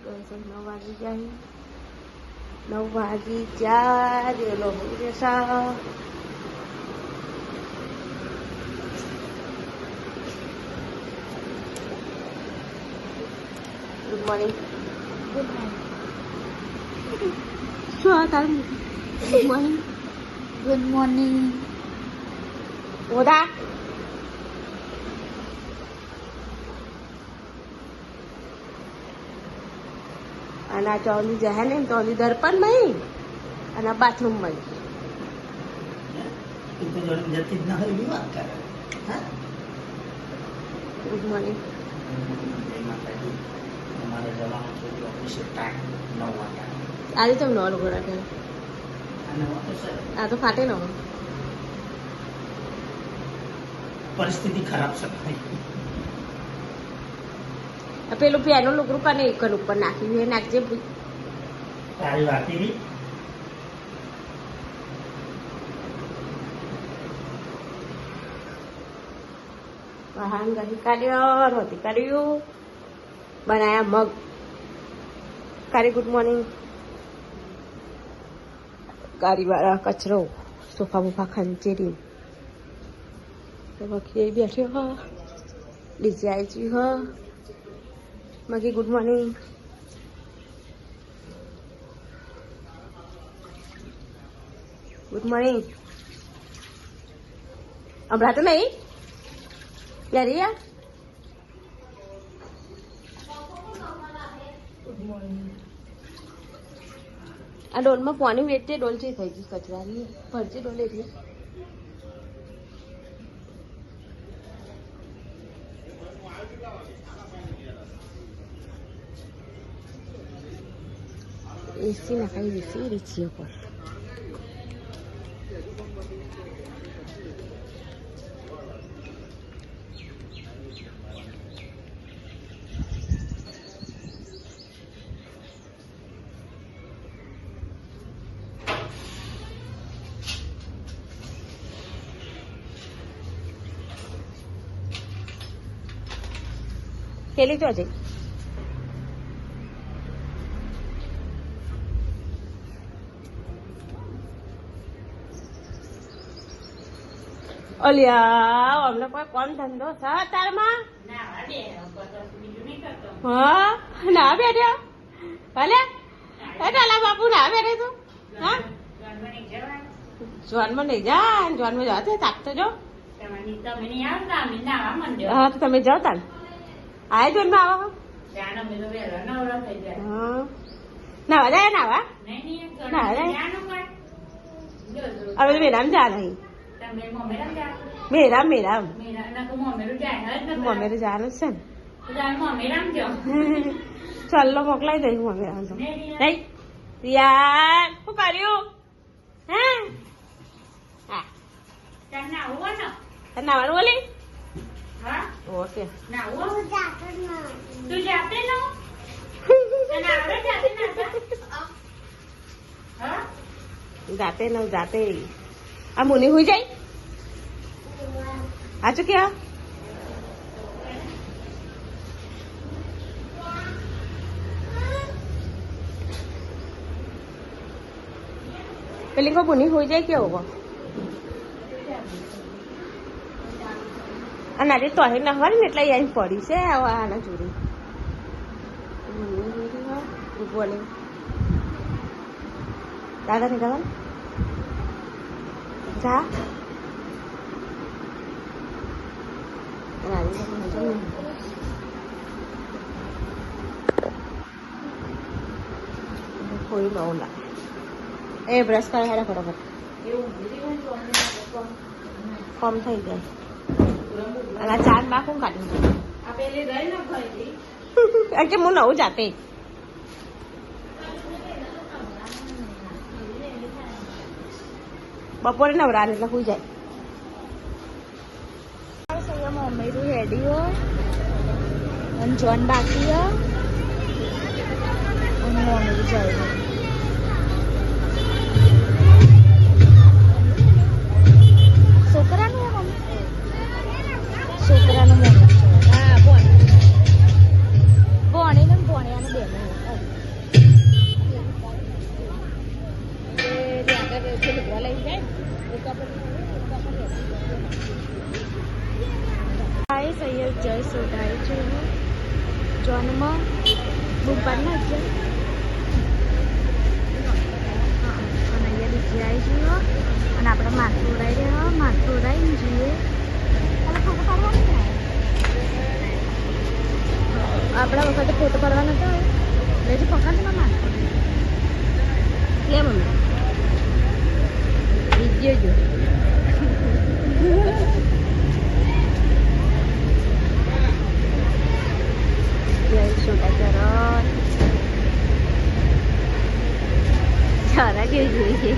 9 વાગી જાય. 9 વાગી જાય. એલો જશા. Good morning. શું તારું? Good morning. Good morning. ઓદા અને આ ચોલી જહે ને ચોલી દર્પણ માં અને બાથરૂમ માં. Good morning. આજે તમે નોલ ઘોડા કે આ તો ફાટે ન પરિસ્થિતિ ખરાબ છે. પેલું પેનો લુગરું કને એક ઉપર નાખ્યું એ નાખજે. તારી વાતી વાહન ગહી કાઢ્યો નહોતી કાઢ્યું. બનાયા મગ કાઢી. Good morning. ગાડીવાળા કચરો સોફા બોફા ખંચેરી વખી બેઠ્યો હ. ડીજે આવી હ. મગી ગુડ મોર્નિંગ. Good morning. હમણાં તો નહીં યારી યાર. આ ડોલમાં પાણી વેચે ડોલ છે થઈ ગઈ કચરાની ભરજે ડોલ એટલે એસી નખાઈ દીધી રીચીઓ પર. કેલી તો છે અલ્યા અમને કોઈ કોણ ધંધો છે તારમાં? હા ના બેઠ્યો ભલે ડાલા બાપુ ના બેઠે તું. હા જોનમાં નહીં જા. જોનમાં જવા તો તાકતો જો. હા તો તમે જાઓ તાર. આય જોનમાં આવો. હા નાવા જાય નાવા નાવા જાય. હવે મેરામ જા નહીં. મેરામ મેરામ મમેરું જવાનું છે ને. ચાલો મોકલાઈ દઈશ મમેરામ તો. નહીં યાર શું કર્યું? હા નાવાનું બોલી. ઓકે જાતે ન જાતે. આ મુની હુઈ જાય. સાચું કે પેલી કો મુની હુઈ જાય કેવું? અને આજે તો ના હોય ને એટલે અહીં પડી છે આના ચોરી. બોલે દાદા ને કહેવાનું જા. કોઈ ન ઓલા એ બ્રશ કરે હેડા ફટાફટ કમ થઈ જાય. અને આ ચાર બા કોણ કાઢ્યું? કે હું નવું જાતે. બપોરે નવરા એટલે સુઈ જાય. મમ્મી રેડી હોય અને જોન બાકી હોય અને મમ્મી જાય. છોકરાનું મમ્મી છોકરાનું મમ્મી. હા ભોણી ને ભોણિયાનું બેન ફોનમાં બુક પાડી નાખજે. અને અહીંયા બીજી આવી જઈએ અને આપણે માથું ઉડાવી રહ્યા. માથું ઉડાવીને જઈએ. ફોટો પાડવાનો ને આપણા વખતે ફોટો પાડવાનો હતો. લેજો પકડમાં માથું લે મમ્મી વિડીયો જો. છોટા ચરણ ચરા કેવી જોઈએ.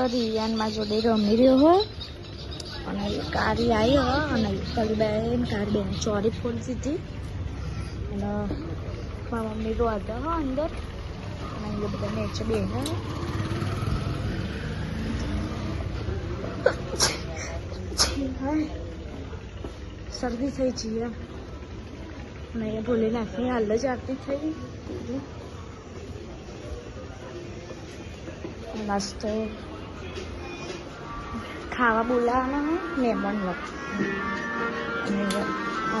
રિયાનમાં જોડે રમી રહ્યો હોય અને કારી આવી હોય અને કલીબેન કાર બેન ચોરી ફોડી દીધી અને મારા મમ્મી રોતા હોય અંદર અને એ બધા નીચે બેન શરદી થઈ છે અને એ ભોલેનાથની હાલ જ આરતી થઈ નાસ્તો ખાવા બોલાવવાના મહેમાન લોકો અને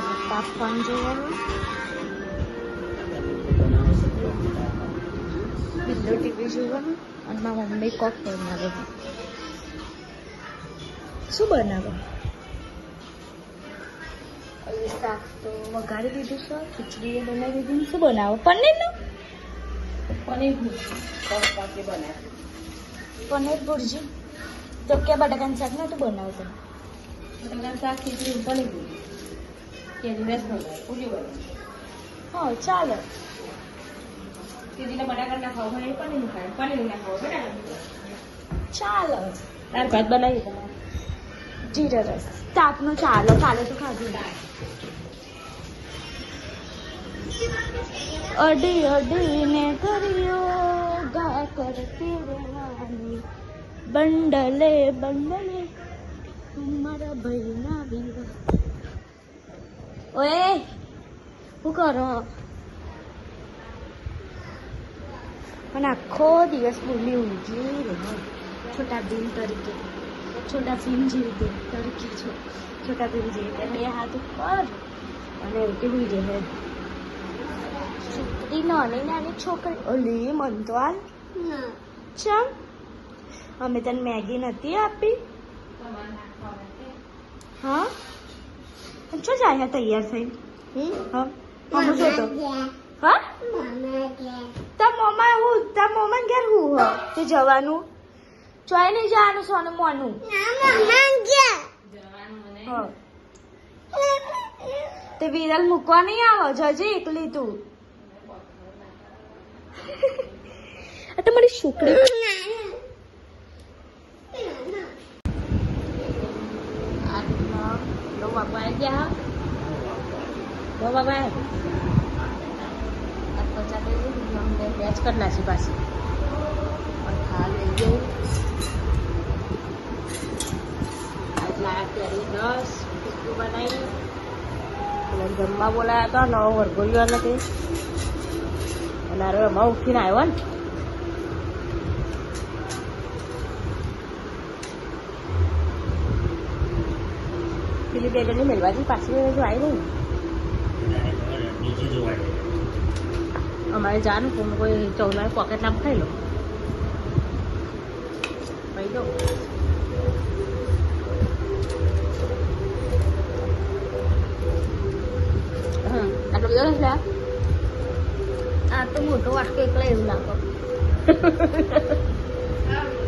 પપ્પા ફોન જોવાનું બિલ્લો ટીવી જોવાનું અને મારા મમ્મી કોક બનાવે શું બનાવે શાક તો વઘારી દીધું છે ખીચડી બનાવી દીધી શું બનાવો પનીરનું પનીર ભુરજી તો કે બટાકાનું શાક નતું બનાવતો બટાકાનું શાક ખીચડી પનીર કેરી રસ બનાવે પૂરી બનાવે હા ચાલે કેરીને બટાકા ના ખાવ હોય પનીર ખાય પનીર ના ખાવ બટાકા ચાલે દાળ ભાત બનાવી તમારે જીરા રસ તાપનું ચાલો કાલે તો ખાધું અડી અડીને કર્યો ગા કરતી રહેવાની બંડલે બંડલે મારા ભાઈના વિવા ઓએ શું કરો અને આખો દિવસ બોલી ઊંઘી રહ્યો છોટા ભીમ તરીકે છોટા ભીમ જેવી તરીકે છો છોટા ભીમ જેવી બે હાથ ઉપર અને એવું કેવું રહે છોકરી નાની નાની છોકરી ઓલી મન તો હાલ ચમ અમે તને મેગી નથી આપી હા છો જાય તૈયાર થઈ હા મમ્મો જોતો હા તા મમ્મા ઘેર હું હો તે જવાનું ચોય નહીં જવાનું સોનું મોનું તે વિરલ મૂકવા નહીં આવો જજે એકલી તું આ મારી છોકરી બાબા ગયા બાબા વેચ કરી નાખી પાછી ખા લઈ ગયું એટલા કેરી રસ ખીચડી બનાવી અને જમવા બોલાયા હતા નવો વરઘોડ્યો નથી અને અરે એમાં ઉઠીને આવ્યો ને પેલી બેગરની મેલવાથી પાછી જો આવી નહીં અમારે જાનું તો કોઈ ચૌલાને પોકેટ નામ ખાઈ લો ભાઈ દો આટલો બધો નથી આ તો મોટો વાટકો એકલા એવું લાગો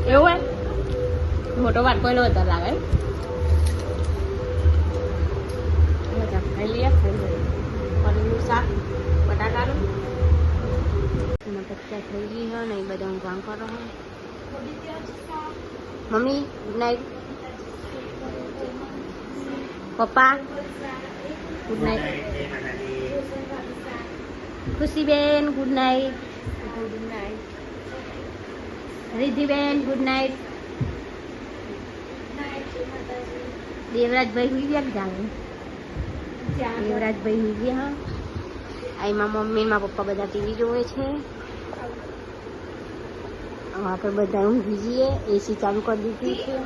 એવું હોય મોટો વાટકો એનો વધારે લાગે ખાઈ લઈએ પનીરનું શાક બટાકાનું અને પત્તા થઈ ગઈ હોય ને એ બધા હું કામ કરો હોય મમ્મી ગુડ નાઇટ પપ્પા good night Khushiben good night. રિદ્ધિબેન good night. Devrajbhai હુઈ ગયા જાણે. દેવરાજભાઈ હુઈ ગયા. આ મારા મમ્મી ને મારા પપ્પા બધા ટીવી જોવે છે. આપણે બધા ઊંઘી જઈએ. એસી ચાલુ કરી દીધી છે.